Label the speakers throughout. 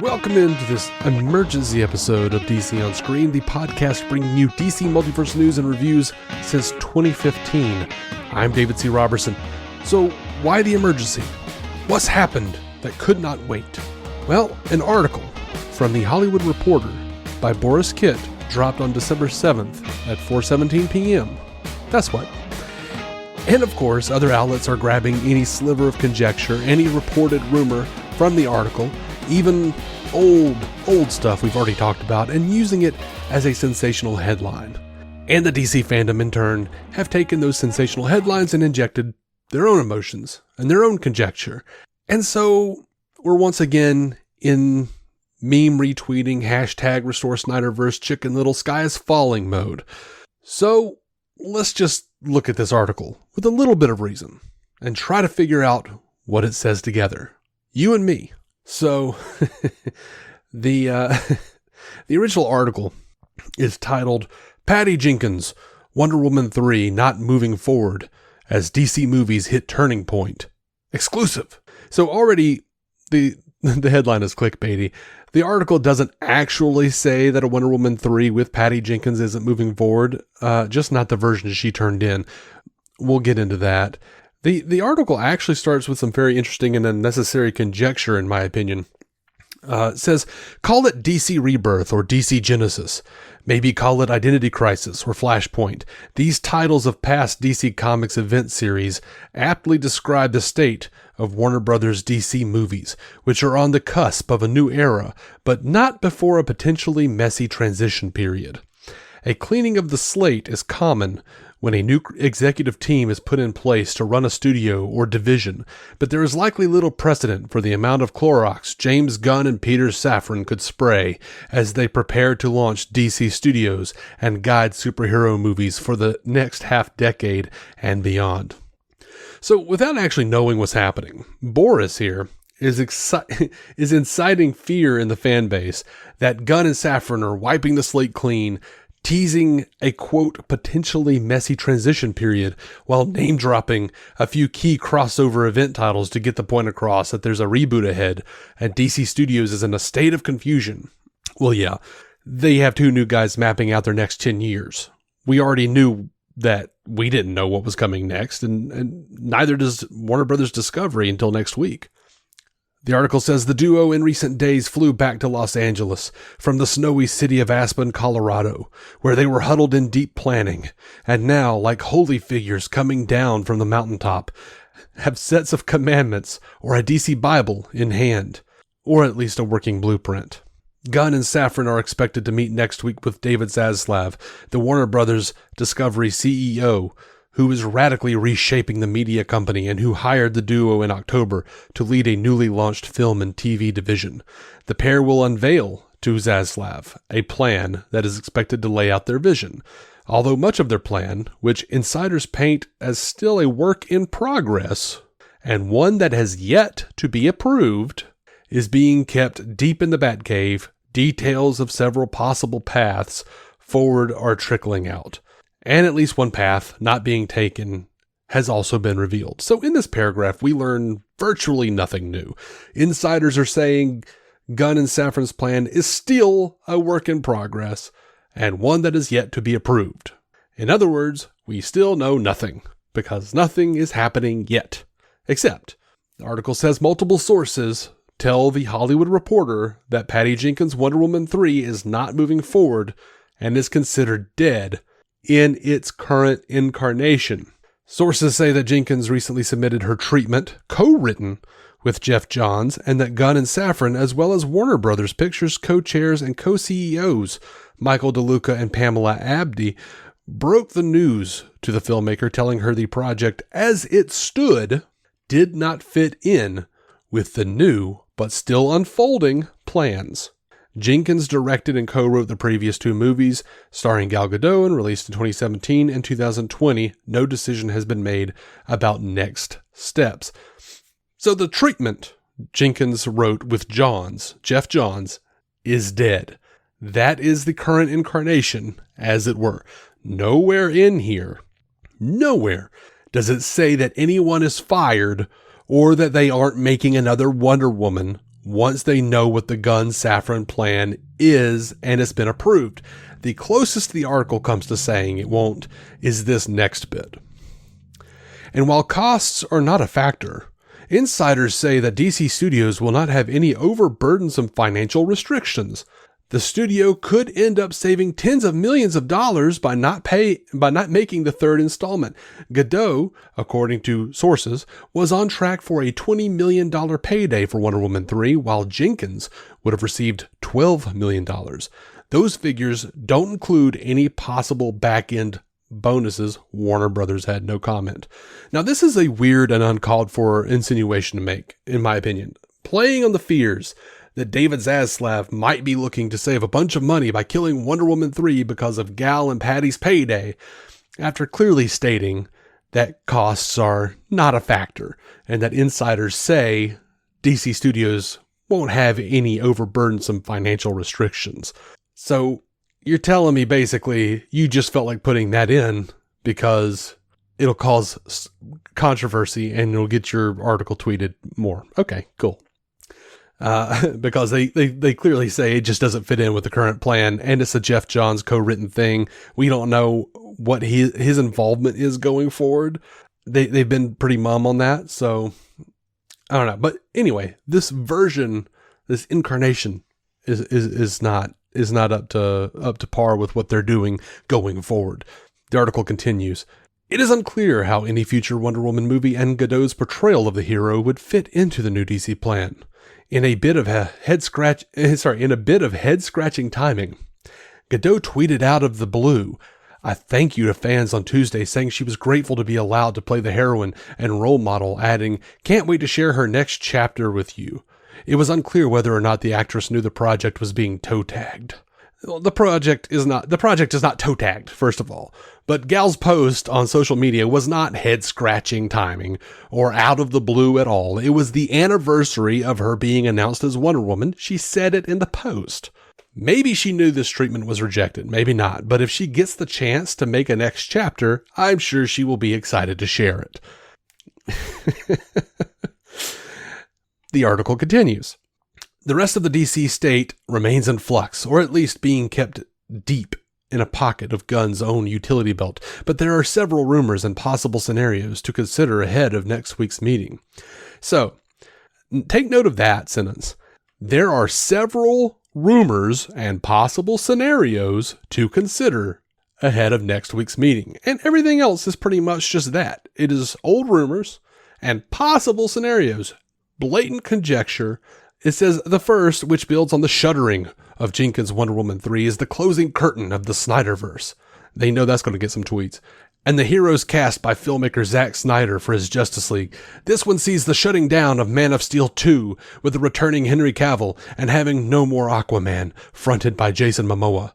Speaker 1: Welcome into this emergency episode of DC On Screen, the podcast bringing you DC Multiverse news and reviews since 2015. I'm David C. Robertson. So, why the emergency? What's happened that could not wait? Well, an article from The Hollywood Reporter by Boris Kitt dropped on December 7th at 4:17 p.m. That's what. And of course, other outlets are grabbing any sliver of conjecture, any reported rumor from the article, even old stuff we've already talked about, and using it as a sensational headline. And the DC fandom, in turn, have taken those sensational headlines and injected their own emotions and their own conjecture. And so we're once again in meme retweeting, hashtag Restore Snyderverse, Chicken Little Sky is Falling mode. So let's just look at this article with a little bit of reason and try to figure out what it says together. You and me. So, the original article is titled, Patty Jenkins, Wonder Woman 3 Not Moving Forward as DC Movies Hit Turning Point. Exclusive. So already the headline is clickbaity. The article doesn't actually say that a Wonder Woman 3 with Patty Jenkins isn't moving forward, just not the version she turned in. We'll get into that. The article actually starts with some very interesting and unnecessary conjecture, in my opinion. It says, call it DC Rebirth or DC Genesis. Maybe call it Identity Crisis or Flashpoint. These titles of past DC Comics event series aptly describe the state of Warner Brothers DC movies, which are on the cusp of a new era, but not before a potentially messy transition period. A cleaning of the slate is common when a new executive team is put in place to run a studio or division, but there is likely little precedent for the amount of Clorox James Gunn and Peter Safran could spray as they prepare to launch DC Studios and guide superhero movies for the next half-decade and beyond. So, without actually knowing what's happening, Boris here is inciting fear in the fan base that Gunn and Safran are wiping the slate clean, teasing a, quote, potentially messy transition period while name-dropping a few key crossover event titles to get the point across that there's a reboot ahead and DC Studios is in a state of confusion. Well, yeah, they have two new guys mapping out their next 10 years. We already knew that we didn't know what was coming next, and neither does Warner Brothers Discovery until next week. The article says the duo in recent days flew back to Los Angeles from the snowy city of Aspen, Colorado, where they were huddled in deep planning, and now, like holy figures coming down from the mountaintop, have sets of commandments or a DC Bible in hand, or at least a working blueprint. Gunn and Safran are expected to meet next week with David Zaslav, the Warner Brothers Discovery CEO, who is radically reshaping the media company and who hired the duo in October to lead a newly launched film and TV division. The pair will unveil to Zaslav a plan that is expected to lay out their vision, although much of their plan, which insiders paint as still a work in progress, and one that has yet to be approved, is being kept deep in the Batcave. Details of several possible paths forward are trickling out. And at least one path not being taken has also been revealed. So in this paragraph, we learn virtually nothing new. Insiders are saying Gunn and Safran's plan is still a work in progress and one that is yet to be approved. In other words, we still know nothing because nothing is happening yet. Except, the article says multiple sources tell The Hollywood Reporter that Patty Jenkins' Wonder Woman 3 is not moving forward and is considered dead in its current incarnation. Sources say that Jenkins recently submitted her treatment, co-written with Geoff Johns, and that Gunn and Safran, as well as Warner Brothers Pictures co-chairs and co-CEOs, Michael DeLuca and Pamela Abdy, broke the news to the filmmaker, telling her the project, as it stood, did not fit in with the new, but still unfolding, plans. Jenkins directed and co-wrote the previous two movies, starring Gal Gadot and released in 2017 and 2020. No decision has been made about next steps. So the treatment Jenkins wrote with Geoff Johns, is dead. That is the current incarnation, as it were. Nowhere in here, nowhere does it say that anyone is fired or that they aren't making another Wonder Woman once they know what the Gunn-Safran plan is and it's been approved. The closest the article comes to saying it won't is this next bit. And while costs are not a factor, insiders say that DC Studios will not have any overburdensome financial restrictions. The studio could end up saving tens of millions of dollars by not making the third installment. Godot, according to sources, was on track for a $20 million payday for Wonder Woman 3, while Jenkins would have received $12 million. Those figures don't include any possible back-end bonuses. Warner Brothers had no comment. Now, this is a weird and uncalled for insinuation to make, in my opinion. Playing on the fears that David Zaslav might be looking to save a bunch of money by killing Wonder Woman 3 because of Gal and Patty's payday, after clearly stating that costs are not a factor, and that insiders say DC Studios won't have any overburdensome financial restrictions. So you're telling me basically you just felt like putting that in because it'll cause controversy and it'll get your article tweeted more. Okay, cool. Because they clearly say it just doesn't fit in with the current plan, and it's a Geoff Johns co-written thing. We don't know what his involvement is going forward. They've been pretty mum on that, so I don't know. But anyway, this version, this incarnation is not up to par with what they're doing going forward. The article continues. It is unclear how any future Wonder Woman movie and Godot's portrayal of the hero would fit into the new DC plan. In a bit of head-scratching timing, Godot tweeted out of the blue, "A thank you to fans on Tuesday, saying she was grateful to be allowed to play the heroine and role model, adding, 'Can't wait to share her next chapter with you.' It was unclear whether or not the actress knew the project was being toe-tagged." Well, the project is not toe-tagged, first of all. But Gal's post on social media was not head-scratching timing or out of the blue at all. It was the anniversary of her being announced as Wonder Woman. She said it in the post. Maybe she knew this treatment was rejected, maybe not. But if she gets the chance to make a next chapter, I'm sure she will be excited to share it. The article continues. The rest of the DC state remains in flux, or at least being kept deep in a pocket of Gunn's own utility belt, but there are several rumors and possible scenarios to consider ahead of next week's meeting. So, take note of that sentence. There are several rumors and possible scenarios to consider ahead of next week's meeting, and everything else is pretty much just that. It is old rumors and possible scenarios, blatant conjecture. It says the first, which builds on the shuttering of Jenkins' Wonder Woman 3, is the closing curtain of the Snyderverse. They know that's going to get some tweets. And the heroes cast by filmmaker Zack Snyder for his Justice League. This one sees the shutting down of Man of Steel 2 with the returning Henry Cavill and having no more Aquaman, fronted by Jason Momoa.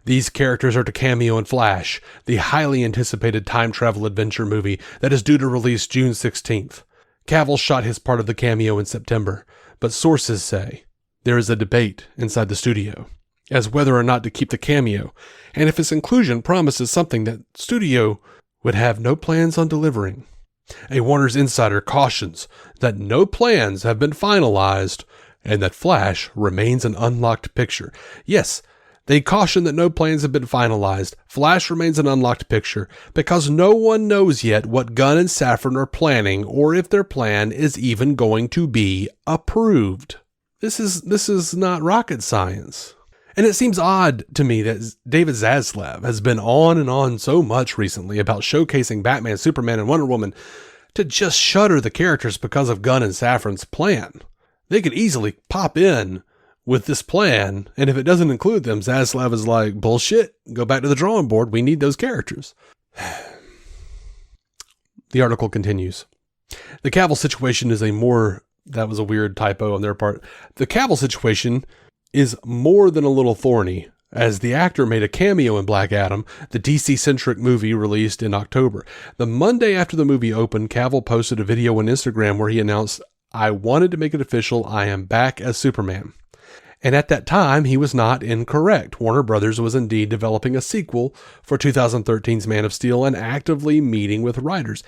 Speaker 1: These characters are to cameo in Flash, the highly anticipated time travel adventure movie that is due to release June 16th. Cavill shot his part of the cameo in September. But sources say there is a debate inside the studio as whether or not to keep the cameo, and if its inclusion promises something that studio would have no plans on delivering. A Warner's insider cautions that no plans have been finalized and that Flash remains an unlocked picture. Yes, they caution that no plans have been finalized. Flash remains an unlocked picture because no one knows yet what Gunn and Safran are planning or if their plan is even going to be approved. This is not rocket science. And it seems odd to me that David Zaslav has been on and on so much recently about showcasing Batman, Superman, and Wonder Woman to just shutter the characters because of Gunn and Safran's plan. They could easily pop in with this plan, and if it doesn't include them, Zaslav is like, bullshit, go back to the drawing board, we need those characters. The article continues. The Cavill situation is that was a weird typo on their part. The Cavill situation is more than a little thorny, as the actor made a cameo in Black Adam, the DC-centric movie released in October. The Monday after the movie opened, Cavill posted a video on Instagram where he announced, "I wanted to make it official, I am back as Superman." And at that time, he was not incorrect. Warner Brothers was indeed developing a sequel for 2013's Man of Steel and actively meeting with writers.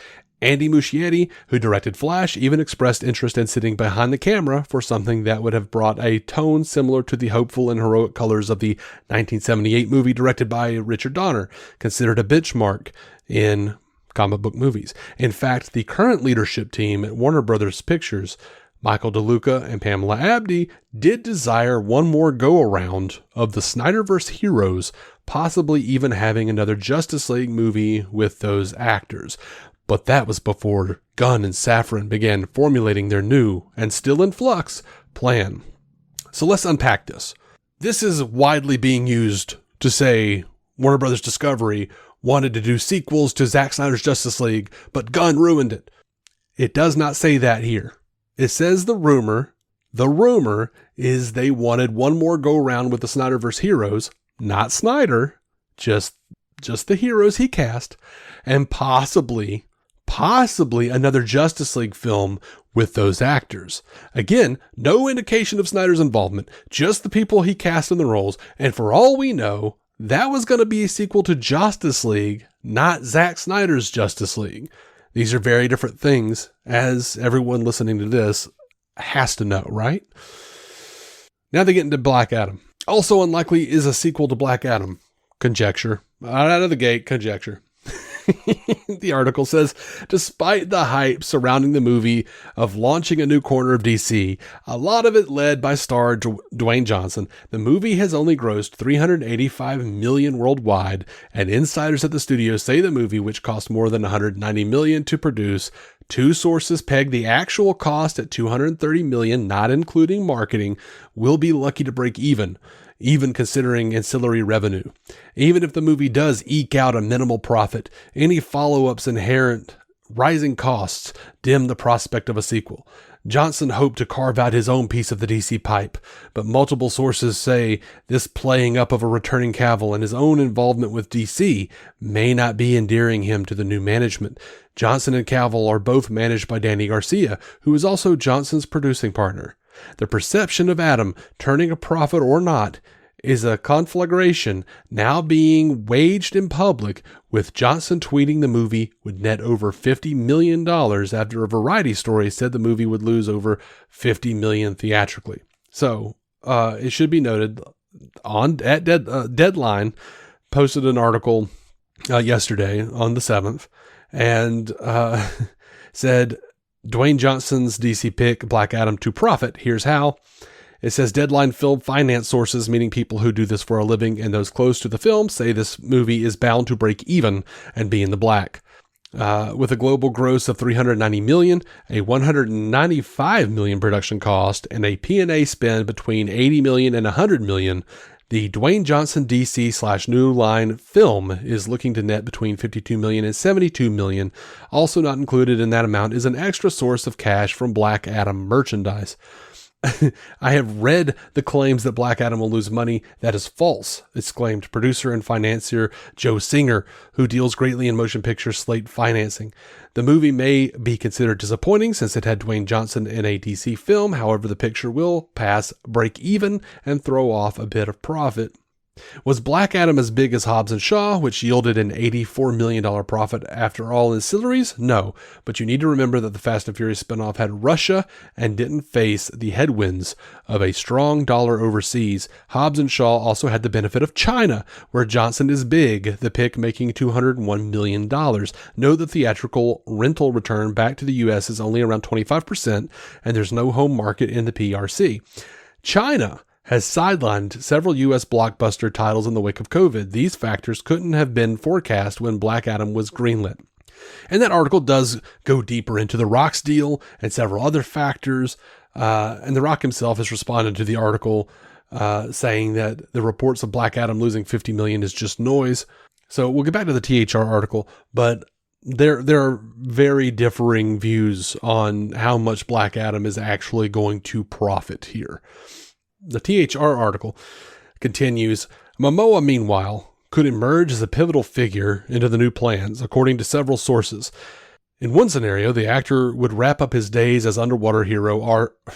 Speaker 1: Andy Muschietti, who directed Flash, even expressed interest in sitting behind the camera for something that would have brought a tone similar to the hopeful and heroic colors of the 1978 movie directed by Richard Donner, considered a benchmark in comic book movies. In fact, the current leadership team at Warner Brothers Pictures, Michael DeLuca and Pamela Abdy, did desire one more go-around of the Snyderverse heroes, possibly even having another Justice League movie with those actors. But that was before Gunn and Safran began formulating their new, and still in flux, plan. So let's unpack this. This is widely being used to say Warner Brothers Discovery wanted to do sequels to Zack Snyder's Justice League, but Gunn ruined it. It does not say that here. It says the rumor is they wanted one more go round with the Snyderverse heroes, not Snyder, just the heroes he cast, and possibly another Justice League film with those actors. Again, no indication of Snyder's involvement, just the people he cast in the roles, and for all we know, that was going to be a sequel to Justice League, not Zack Snyder's Justice League. These are very different things, as everyone listening to this has to know, right? Now they get into Black Adam. Also unlikely is a sequel to Black Adam. Conjecture. Out of the gate, conjecture. The article says, despite the hype surrounding the movie of launching a new corner of DC, a lot of it led by star Dwayne Johnson, the movie has only grossed $385 million worldwide, and insiders at the studio say the movie, which cost more than $190 million to produce, two sources peg the actual cost at $230 million, not including marketing, will be lucky to break even considering ancillary revenue. Even if the movie does eke out a minimal profit, any follow-ups inherent rising costs dim the prospect of a sequel. Johnson hoped to carve out his own piece of the DC pipe, but multiple sources say this playing up of a returning Cavill and his own involvement with DC may not be endearing him to the new management. Johnson and Cavill are both managed by Danny Garcia, who is also Johnson's producing partner. The perception of Adam turning a profit or not is a conflagration now being waged in public, with Johnson tweeting the movie would net over $50 million after a Variety story said the movie would lose over $50 million theatrically. So it should be noted, Deadline posted an article yesterday on the 7th and said, Dwayne Johnson's DC pick, Black Adam, to profit. Here's how. It says Deadline film finance sources, meaning people who do this for a living and those close to the film, say this movie is bound to break even and be in the black. With a global gross of $390 million, a $195 million production cost, and a P&A spend between $80 million and $100 million, the Dwayne Johnson DC/New Line film is looking to net between $52 million and $72 million. Also not included in that amount is an extra source of cash from Black Adam merchandise. I have read the claims that Black Adam will lose money. That is false, exclaimed producer and financier Joe Singer, who deals greatly in motion picture slate financing. The movie may be considered disappointing since it had Dwayne Johnson in a DC film. However, the picture will pass break even and throw off a bit of profit. Was Black Adam as big as Hobbs and Shaw, which yielded an $84 million profit after all ancillaries? No, but you need to remember that the Fast and Furious spinoff had Russia and didn't face the headwinds of a strong dollar overseas. Hobbs and Shaw also had the benefit of China, where Johnson is big, the pick making $201 million. Note the theatrical rental return back to the U.S. is only around 25%, and there's no home market in the PRC. China has sidelined several U.S. blockbuster titles in the wake of COVID. These factors couldn't have been forecast when Black Adam was greenlit. And that article does go deeper into The Rock's deal and several other factors. And The Rock himself has responded to the article saying that the reports of Black Adam losing $50 million is just noise. So we'll get back to the THR article, but there are very differing views on how much Black Adam is actually going to profit here. The THR article continues, Momoa, meanwhile, could emerge as a pivotal figure into the new plans, according to several sources. In one scenario, the actor would wrap up his days as underwater hero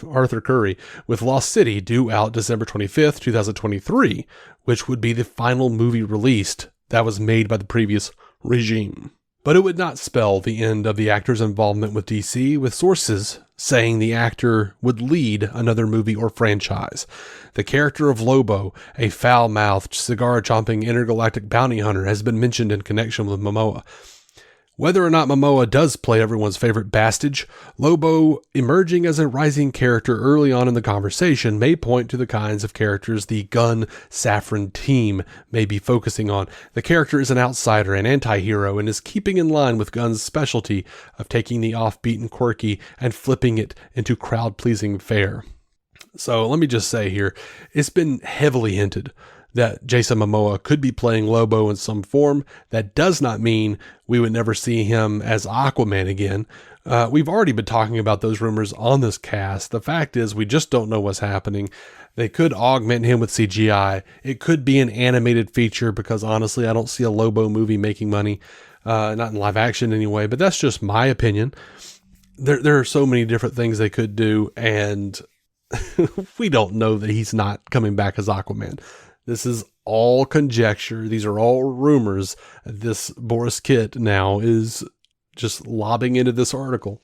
Speaker 1: Arthur Curry with Lost City, due out December 25th, 2023, which would be the final movie released that was made by the previous regime. But it would not spell the end of the actor's involvement with DC, with sources saying the actor would lead another movie or franchise. The character of Lobo, a foul-mouthed, cigar-chomping intergalactic bounty hunter, has been mentioned in connection with Momoa. Whether or not Momoa does play everyone's favorite Bastage, Lobo emerging as a rising character early on in the conversation may point to the kinds of characters the Gunn Safran team may be focusing on. The character is an outsider, an anti-hero, and is keeping in line with Gunn's specialty of taking the offbeat and quirky and flipping it into crowd-pleasing fare. So let me just say here, it's been heavily hinted that Jason Momoa could be playing Lobo in some form. That does not mean we would never see him as Aquaman again. We've already been talking about those rumors on this cast. The fact is, we just don't know what's happening. They could augment him with CGI. It could be an animated feature, because honestly, I don't see a Lobo movie making money. Not in live action anyway, but that's just my opinion. There are so many different things they could do, and we don't know that he's not coming back as Aquaman. This is all conjecture. These are all rumors. This Boris Kit now is just lobbing into this article,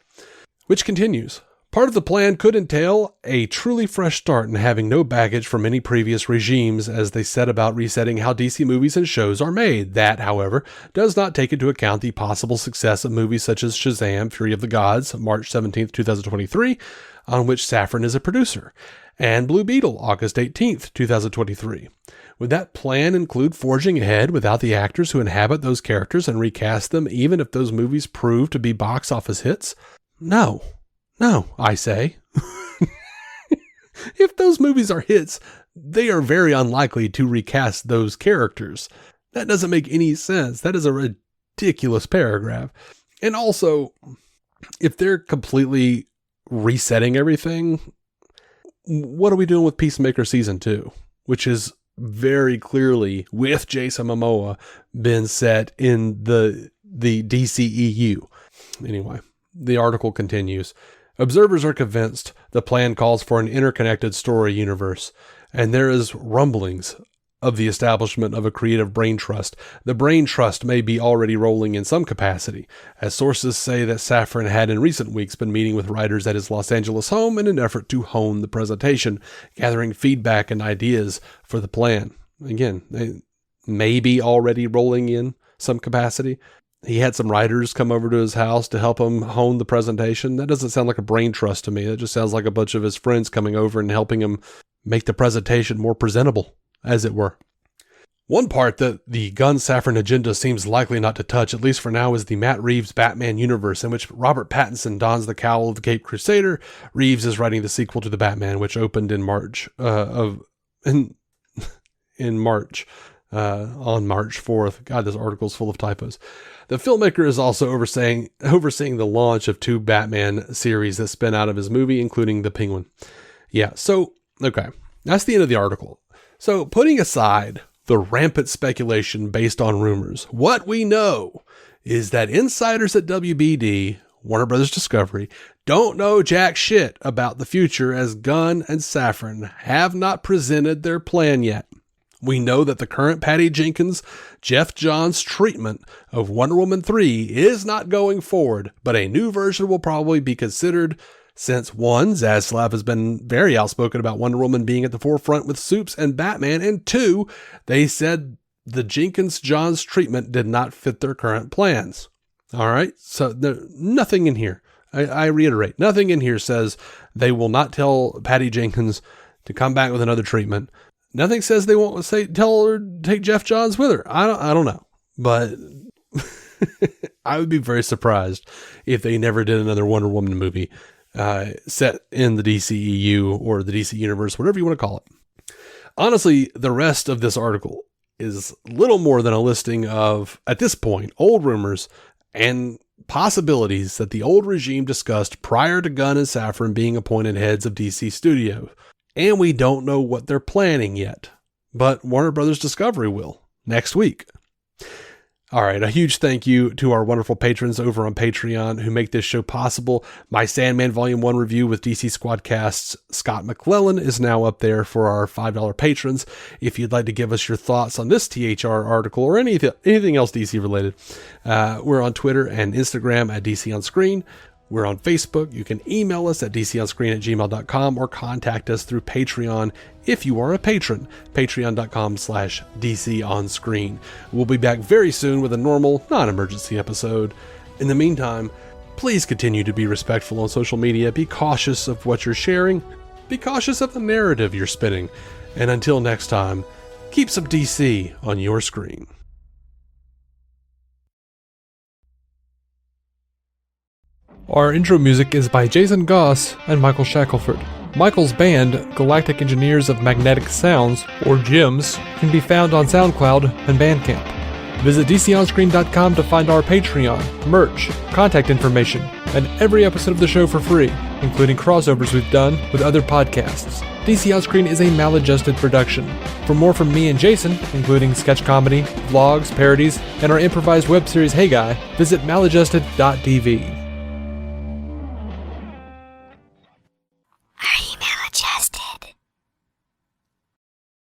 Speaker 1: which continues. Part of the plan could entail a truly fresh start and having no baggage from any previous regimes as they set about resetting how DC movies and shows are made. That, however, does not take into account the possible success of movies such as Shazam! Fury of the Gods, March 17th, 2023, on which Safran is a producer, and Blue Beetle, August 18th, 2023. Would that plan include forging ahead without the actors who inhabit those characters and recast them, even if those movies prove to be box office hits? No, I say. If those movies are hits, they are very unlikely to recast those characters. That doesn't make any sense. That is a ridiculous paragraph. And also, if they're completely resetting everything, what are we doing with Peacemaker Season 2? Which is very clearly, with Jason Momoa, been set in the DCEU. Anyway, the article continues. Observers are convinced the plan calls for an interconnected story universe, and there is rumblings of the establishment of a creative brain trust. The brain trust may be already rolling in some capacity, as sources say that Safran had in recent weeks been meeting with writers at his Los Angeles home in an effort to hone the presentation, gathering feedback and ideas for the plan. Again, they may be already rolling in some capacity. He had some writers come over to his house to help him hone the presentation. That doesn't sound like a brain trust to me. That just sounds like a bunch of his friends coming over and helping him make the presentation more presentable, as it were. One part that the Gunn Safran agenda seems likely not to touch, at least for now, is the Matt Reeves Batman universe, in which Robert Pattinson dons the cowl of the Caped Crusader. Reeves is writing the sequel to the Batman, which opened in March on March 4th. God, this article's full of typos. The filmmaker is also overseeing the launch of 2 Batman series that spin out of his movie, including The Penguin. Yeah, so, okay. That's the end of the article. So, putting aside the rampant speculation based on rumors, what we know is that insiders at WBD, Warner Brothers Discovery, don't know jack shit about the future, as Gunn and Safran have not presented their plan yet. We know that the current Patty Jenkins, Geoff Johns treatment of Wonder Woman 3 is not going forward, but a new version will probably be considered, since 1, Zaslav has been very outspoken about Wonder Woman being at the forefront with Supes and Batman, and 2, they said the Jenkins-Johns treatment did not fit their current plans. All right, so nothing in here, I reiterate, nothing in here says they will not tell Patty Jenkins to come back with another treatment. Nothing says they won't tell her to take Geoff Johns with her. I don't know, but I would be very surprised if they never did another Wonder Woman movie set in the DCEU or the DC universe, whatever you want to call it. Honestly, the rest of this article is little more than a listing of, at this point, old rumors and possibilities that the old regime discussed prior to Gunn and Safran being appointed heads of DC Studios. And we don't know what they're planning yet, but Warner Brothers Discovery will next week. All right, a huge thank you to our wonderful patrons over on Patreon who make this show possible. My Sandman Volume 1 review with DC Squadcast's Scott McClellan is now up there for our $5 patrons. If you'd like to give us your thoughts on this THR article or anything else DC related, we're on Twitter and Instagram at DC On Screen. We're on Facebook. You can email us at dconscreen@gmail.com or contact us through Patreon if you are a patron, patreon.com/DCOnScreen. We'll be back very soon with a normal, non-emergency episode. In the meantime, please continue to be respectful on social media. Be cautious of what you're sharing. Be cautious of the narrative you're spinning. And until next time, keep some DC on your screen. Our intro music is by Jason Goss and Michael Shackelford. Michael's band, Galactic Engineers of Magnetic Sounds, or GEMS, can be found on SoundCloud and Bandcamp. Visit DCOnScreen.com to find our Patreon, merch, contact information, and every episode of the show for free, including crossovers we've done with other podcasts. DC On Screen is a maladjusted production. For more from me and Jason, including sketch comedy, vlogs, parodies, and our improvised web series Hey Guy, visit maladjusted.tv.